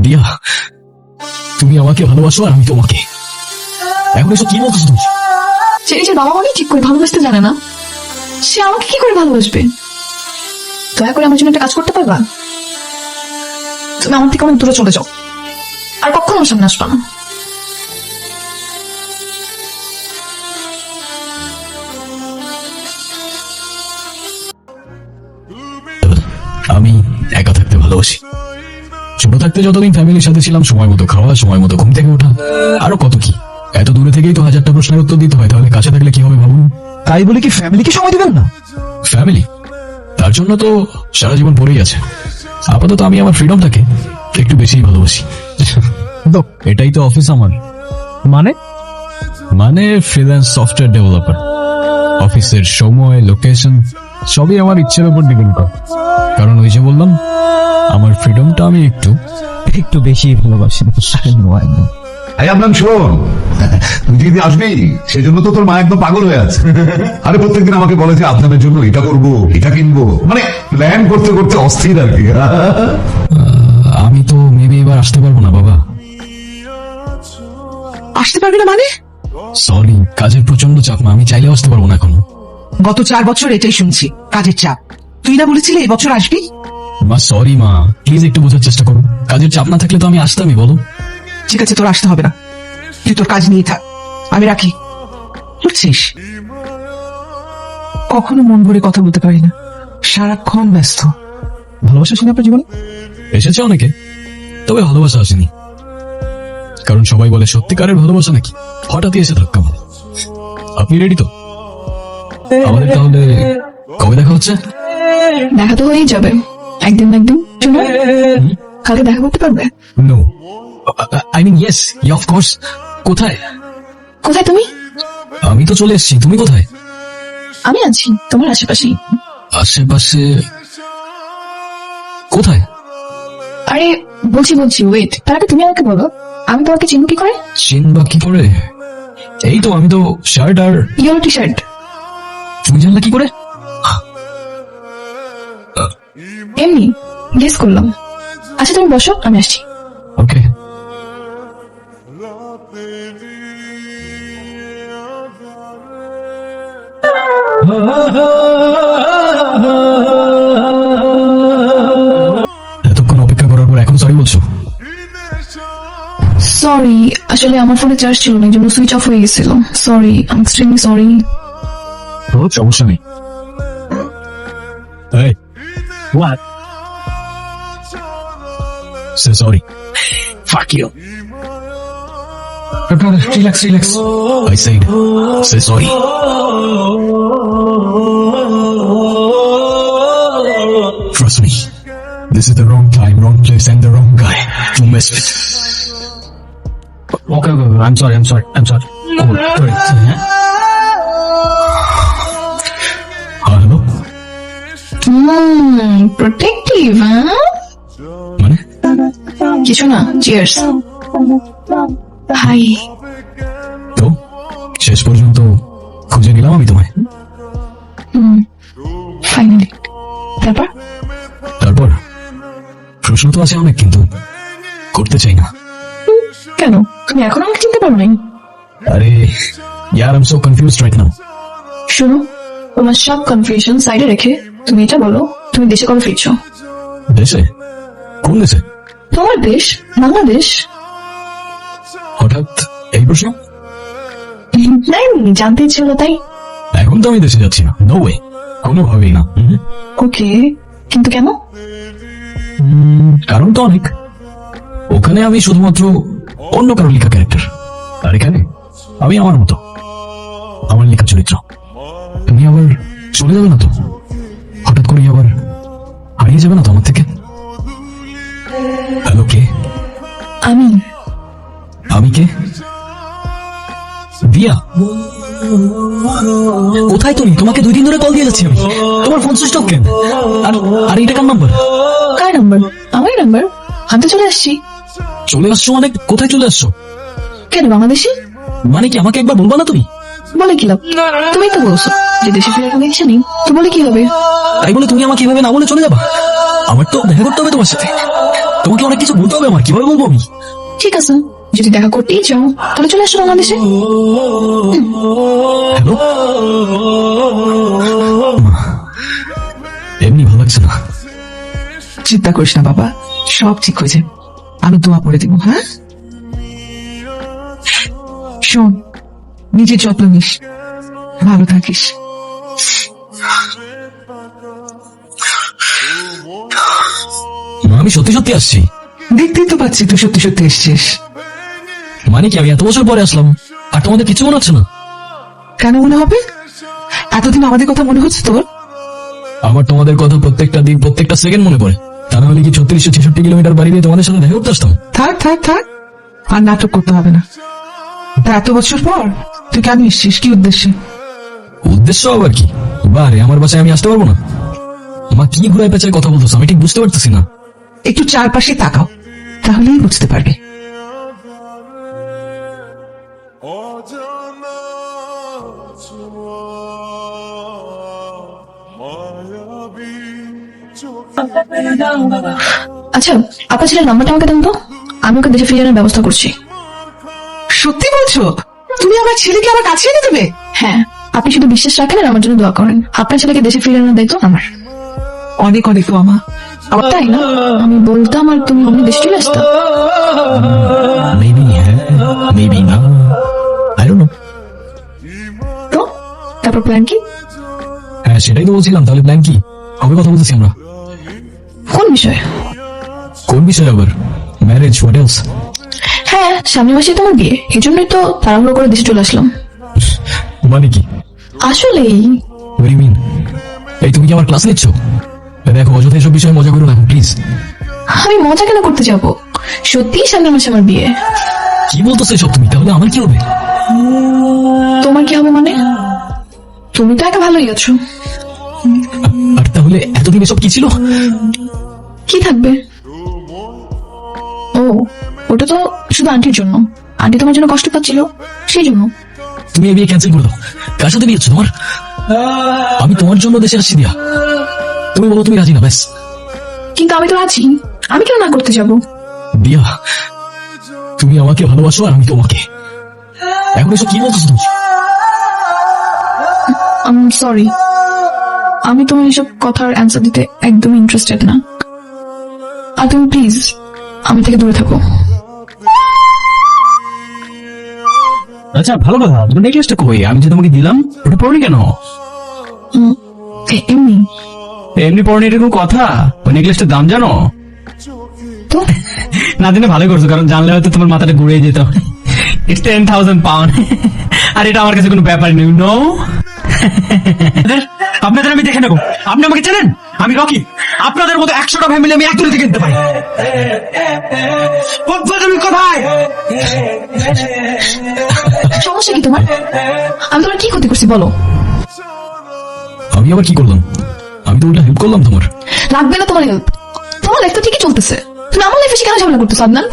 দিয়া, তুমি আমাকে ভালোবাসো আর আমি তোমাকে। এখন এসব কি বলতেছো তুমি? সে নিজের বাবা মাকে ঠিক করে ভালোবাসতে জানে না, সে আমাকে কি করে ভালোবাসবে? দয়া করে আমার জন্য একটা কাজ করতে পারবা? তুমি আমার থেকে অনেক দূরে চলে যাও, আর কখনো আমার সামনে আসবা না। আমি একা থাকতে ভালোবাসি। ছোট থাকতে যতদিন ফ্যামিলির সাথে ছিলাম, সময় মতো খাওয়া, সময় মতো ঘুম থেকে ওঠা, আরো কত কি। এত দূরে থেকেই তো হাজারটা প্রশ্নের উত্তর দিতে হয়, তাহলে কাছে থাকলে কি হবে ভাবুন। তাই বলে কি ফ্যামিলিকে সময় দিবেন না? ফ্যামিলি, তার জন্য তো সারা জীবন পড়েই আছে। আপাতত আমি আমার ফ্রিডমটাকে একটু বেশিই ভালোবাসি। এটাই তো অফিস আমার। মানে ফ্রিল্যান্স সফটওয়্যার ডেভেলপার। অফিসের সময়, লোকেশন সবই আমার ইচ্ছের উপর ডিপেন্ড করে। কারণ ওই যে বললাম, আমার ফ্রিডমটা আমি একটু বেশি ভালোবাসি। এই আপনার শোন, তুই যদি আসবি সেজন্য তো তোর মা একদম পাগল হয়ে আছে। আরে প্রত্যেকদিন আমাকে বলে যে আপনাদের জন্য এটা করবো, এটা কিনবো, মানে প্ল্যান করতে করতে অস্থির আর কি। আমি তো মেবি এবার আসতে পারবো না বাবা। আসতে পারবি না মানে? সরি, কাজের প্রচন্ড চাপ মা, আমি চাইলেও আসতে পারবো না এখন। গত 4 বছর এটাই শুনছি, কাজের চাপ। তুই না বলেছিলি এই বছর আসবি? মা সরি মা, প্লিজ একটু বোঝার চেষ্টা করুন। কাজের চাপ না থাকলে তো আমি আসতামই, বলো। ঠিক আছে, তোর আসতে হবে না, তুই তোর কাজ নিয়ে থাক, আমি রাখি। বুঝছিস, কখনো মন ভরে কথা বলতে পারি না, সারাক্ষণ ব্যস্ত। ভালোবাসা ছিল আপনার জীবনে? এসেছে অনেকে, তবে ভালোবাসা আসেনি। কারণ সবাই বলে সত্যিকারের ভালোবাসা নাকি হঠাৎই এসে ধাক্কা মারে। আপনি রেডি তো? আমাদের তাহলে কবে দেখা হচ্ছে? দেখা তো হয়েই যাবে একদিন না একদিন। শোনো, কালকে দেখা করতে পারবে? No, I mean yes, of course. কোথায়? কোথায় তুমি? আমি তো চলে এসেছি, তুমি কোথায়? আমি আছি তোমার আশেপাশেই। আশেপাশে কোথায়? আরে বলছি ওয়েট, তার আগে তুমি আমাকে বলো, আমি তোমাকে চিনব কি করে? চিনবা কি করে? এই তো, আমি তো শার্ট আর ইয়েলো টি শার্ট। তুমি জানলা কি করে? এমনি গেস করলাম। আচ্ছা তুমি বসো, আমি আসছি। ওকে। এতক্ষণ অপেক্ষা করার পর এখন সরি বলছো? সরি, আসলে আমার ফোনে চার্জ ছিল না, এই জন্য সুইচ অফ হয়ে গেছিল। Sorry, I am extremely sorry. সমস্যা নেই। Hey, what? Say sorry. Fuck you. Relax. I said, say sorry. Trust me, this is the wrong time, wrong place, and the wrong guy to mess with. Okay, I'm sorry. Cool. Hello? Protective, হ্যাঁ? মানে? কিছু না, cheers. High. তো শেষ পর্যন্ত খুঁজে নিলাম আমি তোমায়। ফাইনালি। তারপর প্রশ্ন তো আছে অনেক, কিন্তু করতে চাই না। কেন? তুমি এখন আমাকে চিনতে পারো নাই? আরে ইয়ার, I am so confused right now. শুনো, তোমার সব কনফিউশন সাইডে রেখে তুমি এটা বলো, তুমি দেশে কবে ফিরছো? দেশে? কোন দেশে? তোমার দেশ, বাংলাদেশ। হঠাৎ এই প্রশ্ন? নাই, জানতে ইচ্ছে হলো তাই। এখন তো আমি দেশে যাচ্ছি না, নো ওয়ে, কোনোভাবেই না। ওকে, কিন্তু কেন? কারণ তো অনেক। ওখানে আমি শুধুমাত্র অন্য কারো লেখা ক্যারেক্টার, আর এখানে আমি আমার মতো, আমার লেখা চরিত্র। তুমি আবার চলে যাবে না তো? হঠাৎ করে আবার হারিয়ে যাবে না তো আমার থেকে? হ্যালো, কে? আমি কে? দিয়া, কোথায় তুমি? তোমাকে 2 দিন ধরে কল দিয়ে যাচ্ছি আমি, তোমার ফোন সুইচ অফ কেন? আর এটা কার নাম্বার? কার নাম্বার? আমার নাম্বার। আমি তো চলে আসছি। চলে আসছো মানে? কোথায় চলে আসছো? কেন, বাংলাদেশে? মানে কি আমাকে একবার বলবা না তুমি? বলে কি লাভ? তুমি তো বলছো যে দেশে ফিরে কোনো ইচ্ছা নেই, তো বলে কি হবে? তাই বলে তুমি আমাকে এভাবে না বলে চলে যাবা? আমার তো দেখা করতে হবে তোমার সাথে। তোমাকে অনেক কিছু বলতে হবে আমার, কিভাবে বলবো আমি? ঠিক আছে, যদি দেখা করতেই চাও তাহলে চলে আসো বাংলাদেশে। হ্যালো, এমনি ভালো লাগছে না। চিন্তা করিস না বাবা, সব ঠিক হয়ে যাবে। আমি দোয়া করে দিব। হ্যাঁ, শোন, নিজের যত্ন নিস, ভালো থাকিস। মা, আমি সত্যি সত্যি আসছি। দেখতেই তো পাচ্ছি তুই সত্যি সত্যি এসছিস। মানে কি, আমি এত বছর পরে আসলাম আর তোমাদের কিছু মনে হচ্ছে না? কেন মনে হবে? এতদিন আমাদের কথা মনে হচ্ছে তোর? আমার তোমাদের কথা প্রত্যেকটা দিন প্রত্যেকটা সেকেন্ড মনে পড়ে। তা না হলে কি 3666 কিলোমিটার বাড়ি দিয়ে তোমাদের সাথে দেখা করতে আসতাম? থাক থাক থাক, আর নাটক করতে হবে না। তা এত বছর পর তুই কেন এসছিস, কি উদ্দেশ্যে? উদ্দেশ্য আবার কি? বারে আমার বাসায় আমি আসতে পারবো না? মা, কি ঘুরায় পেঁচায় কথা বলতেছো, আমি ঠিক বুঝতে পারতেছি না। একটু চারপাশে তাকাও, তাহলেই বুঝতে পারবে। আচ্ছা, আপনার ছেলের নাম্বারটা আমাকে দেন তো, আমি ওকে দেশে ফিরে আনার ব্যবস্থা করছি। সত্যি বলছো? তুমি আমার ছেলেকে আমার কাছে এনে দেবে? হ্যাঁ, আপনি শুধু বিশ্বাস রাখেন আর আমার জন্য দোয়া করেন। আপনার ছেলেকে দেশে ফিরে আনার দায়িত্ব আমার। অনেক অনেক দোয়া। আমার তাই না, আমি বলতাম আর তুমি অমনি দেশে চলে আসতাম। মেবি হ্যাঁ, মেবি না, আই ডোন্ট নো। তো তারপর প্ল্যান কি? হ্যাঁ, সেটাই তো বলছিলাম। তাহলে প্ল্যান কি? কবে কথা বলতেছি আমরা? কোন বিষয়ে? কোন বিষয় আবার? Marriage, what else? হ্যাঁ, সামনের মাসে তোমার বিয়ে, এই জন্যই তো তাড়াহুড়ো করে দেশে চলে আসলাম। মানে কি? আসলেই ভেরি মিন। এই, তুমি কি আমার ক্লাস নিচ্ছ? দেখো, অযথা এসব বিষয়ে মজা করো না প্লিজ। আমি মজা কেন করতে যাব? সত্যিই সামনের মাসে আমার বিয়ে। কি বলতেছো এসব তুমি? তাহলে আমার কি হবে? তোমার কি হবে মানে? তুমি তো একা ভালোই আছো। আর তাহলে এতদিন এসব কি ছিল? কি থাকবে? ও, ওটা তো শুধু আন্টির জন্য। আন্টি তোমার জন্য কষ্ট পাচ্ছিল, সেই জন্য। তুমি এই বিয়ে ক্যান্সেল করে দাও। কার সাথে বিয়ে হচ্ছে তোমার? আমি তোমার জন্য দেশে আসছি দিয়া। তুমি বলো তুমি রাজি না, ব্যাস। কিন্তু আমি তো আছি, আমি কেন না করতে যাব? দিয়া, তুমি আমাকে ভালোবাসো আর আমি তোমাকে। এখন এসব কি বলতেছো তুমি? সরি, আমি তোমার এসব কথার অ্যান্সার দিতে একদমই ইন্টারেস্টেড না। আর তুমি প্লিজ আমি থেকে দূরে থাকো। আচ্ছা, ভালো কথা। তোমার নেকলেসটা কই? আমি যে তোমাকে দিলাম, ওটা পরনি কেন? এমনি এমনি পরনি, এটা কোনো কথা? ওই নেকলেসটার দাম জানো? তো না জেনে ভালো করছো, কারণ জানলে হয়তো তোমার মাথাটা ঘুরে যেত। It's 10,000 pound. আর এটা আমার কাছে কোনো ব্যাপার নেই। নো, আপনাদের আমি দেখে নেবো। আপনি আমাকে চেনেন? আমি রকি। আপনাদের মতো 100টা ফ্যামিলি আমি এক দূরে কিনতে পারি। কোথায়? সমস্যা কি তোমার? আমি তোমার কি ক্ষতি করছি বলো? আমি আবার কি করলাম? আমি তো উল্টা হেল্প করলাম তোমার। লাগবে না তোমার হেল্প। তোমার লাইফ তো ঠিকই চলতেছে, তুমি আমার লাইফে কেন ঝামেলা করতেছো আদনান?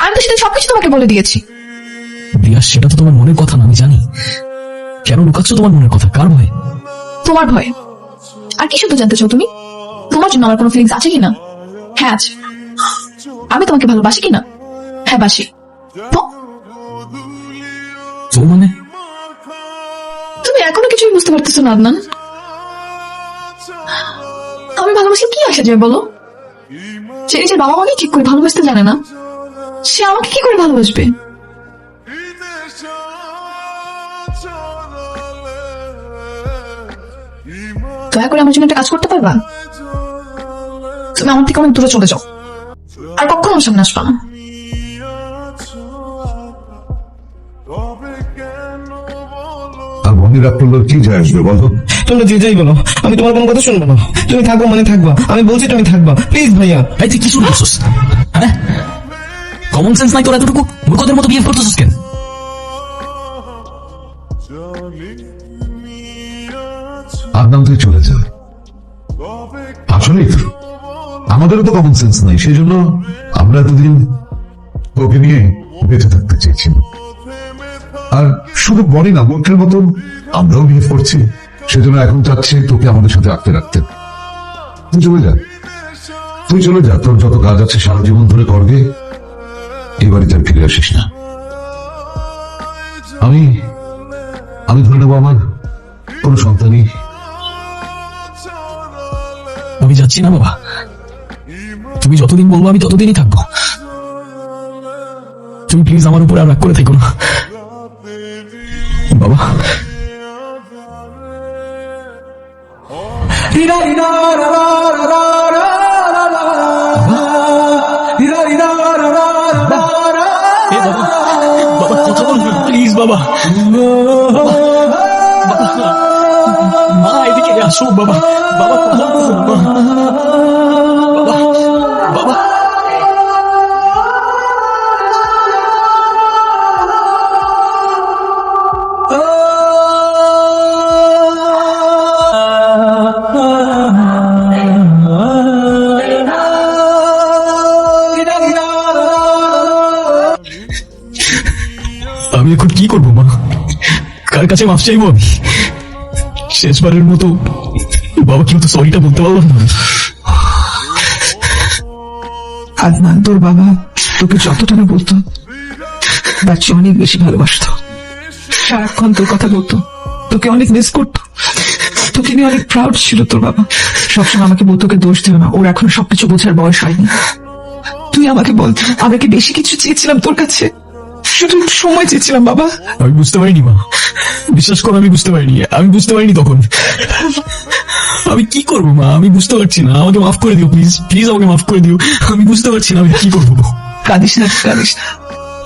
আমি তো সেটা সবকিছু তোমাকে বলে দিয়েছি। দিয়া, সেটা তো তোমার মনের কথা না, আমি জানি। কেন লুকাচ্ছ তোমার মনের কথা? কার ভয়? তোমার ভয়। আর কি শুধু জানতে চাও তুমি? তোমার জন্য আমার কোনো ফিলিংস আছে কিনা? হ্যাঁ আছে। আমি তোমাকে ভালোবাসি কিনা? হ্যাঁ বাসি। তো তো মানে? তুমি এখনো কিছুই বুঝতে পারতেছো না আদনান। আমি ভালোবাসলে কি আসা যায় বলো? সে নিজের বাবা মাকে ঠিক করে ভালোবাসতে জানে না, সে আমাকে কি করে ভালোবাসবে? দয়া করে আমার জন্য একটা কাজ করতে পারবা? তুমি আমার থেকে অনেক দূরে চলে যাও, আর কখনো আমার সামনে আসবা না। আর বন্ধু রাগ করলে কি যায় আসবে বলো? তোমরা যে যাই বলো, আমি তোমার কোনো কথা শুনবো না। তুমি থাকবো মানে থাকবা, আমি বলছি তুমি থাকবা, প্লিজ ভাইয়া। এই, তুই কি শুরু করছিস? হ্যাঁ, কমন সেন্স নাই তোর এতটুকু? মূর্খদের মতো বিহেভ করতেছিস কেন? আদনান, তুই চলে যা। আসলেই তো আমাদেরও তো কমন সেন্স নাই, সেই জন্য আমরা এতদিন ওকে নিয়ে বেঁচে থাকতে চেয়েছি। আর শুধু বলি না, মূর্খের মতন আমরাও বিহেভ করছি। সেজন্য এখন চাচ্ছি তোকে আমাদের সাথে আটকে রাখতে। তুই চলে যা। তুই চলে যা, তোর যত কাজ আছে সারা জীবন ধরে করবে, এই বাড়িতে আর ফিরে আসিস না। আমি আমি ধরে নেবো আমার কোনো সন্তানই। আমি যাচ্ছি না বাবা, তুমি যতদিন বলবো আমি ততদিনই থাকবো। তুমি প্লিজ আমার উপরে আর রাগ করে থেকো না বাবা। এ বাবা, বাবা কথা বলবে প্লিজ বাবা। বাবা, মা এদিকে আসো বাবা। বাবা কথা বলবে না, মা। বাবা, বাবা। আমি এখন কি করবো মা? কার কাছে মাফ চাইবো আমি? শেষবারের মতো বাবা কিন্তু সরিটা বলতে পারলাম না। আদনান, তোর বাবা তোকে যতটা না বলতো তার চেয়ে অনেক বেশি ভালোবাসতো। সারাক্ষণ তোর কথা বলতো, তোকে অনেক মিস করতো, তোকে নিয়ে অনেক প্রাউড ছিল তোর বাবা। সবসময় আমাকে বলতো ওকে দোষ দিও না, ওর এখন সবকিছু বোঝার বয়স হয়নি। তুই আমাকে বলতো, আমি কি বেশি কিছু চেয়েছিলাম তোর কাছে? শুধু একটু সময় চেয়েছিলাম বাবা। আমি বুঝতে পারিনি মা, বিশ্বাস করো আমি বুঝতে পারিনি। আমি বুঝতে পারিনি তখন। আমি কি করবো মা? আমি বুঝতে পারছি না। আমাকে মাফ করে দিও প্লিজ, প্লিজ আমাকে মাফ করে দিও। আমি বুঝতে পারছি না আমি কি করবো। কাঁদিস না, কাঁদিস না,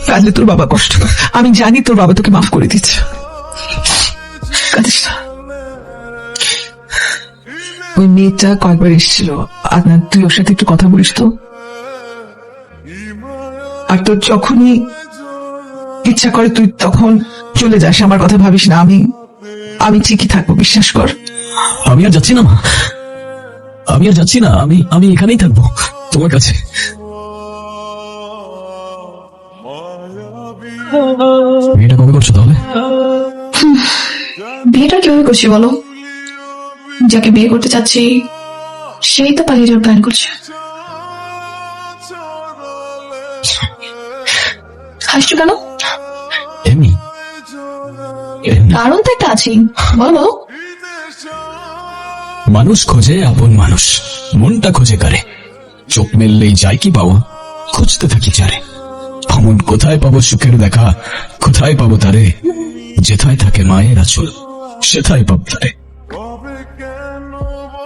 কাঁদলে তোর বাবা কষ্ট পায়। আমি জানি তোর বাবা তোকে মাফ করে দিচ্ছে, কাঁদিস না। ওই মেয়েটা কয়েকবার এসেছিল, আদনান তুই ওর সাথে একটু কথা বলিস তো। আর তোর যখনই ইচ্ছা করে তুই তখন চলে যাস, আমার কথা ভাবিস না। আমি ঠিকই থাকবো, বিশ্বাস কর। আমি আর যাচ্ছি না মা, আমি আর যাচ্ছি না। আমি এখানেই থাকবো তোমার কাছে। বিয়েটা কবে করছো তাহলে? বিয়েটা কিভাবে করছি বলো? যাকে বিয়ে করতে চাচ্ছি সেই তো পালিয়ে যাওয়ার প্ল্যান করছে। হাসছো কেন? এমনি এমনি। কারণ তো একটা আছেই, বলো বলো। মানুষ খোঁজে আপন মানুষ, মনটা খোঁজে কারে। চোখ মেললেই যায় কি পাওয়া, খুঁজতে থাকি চারে। অমন কোথায় পাবো সুখের দেখা, কোথায় পাবো তারে? যেথায় থাকে মায়ের আঁচল সেথায় পাবো তারে।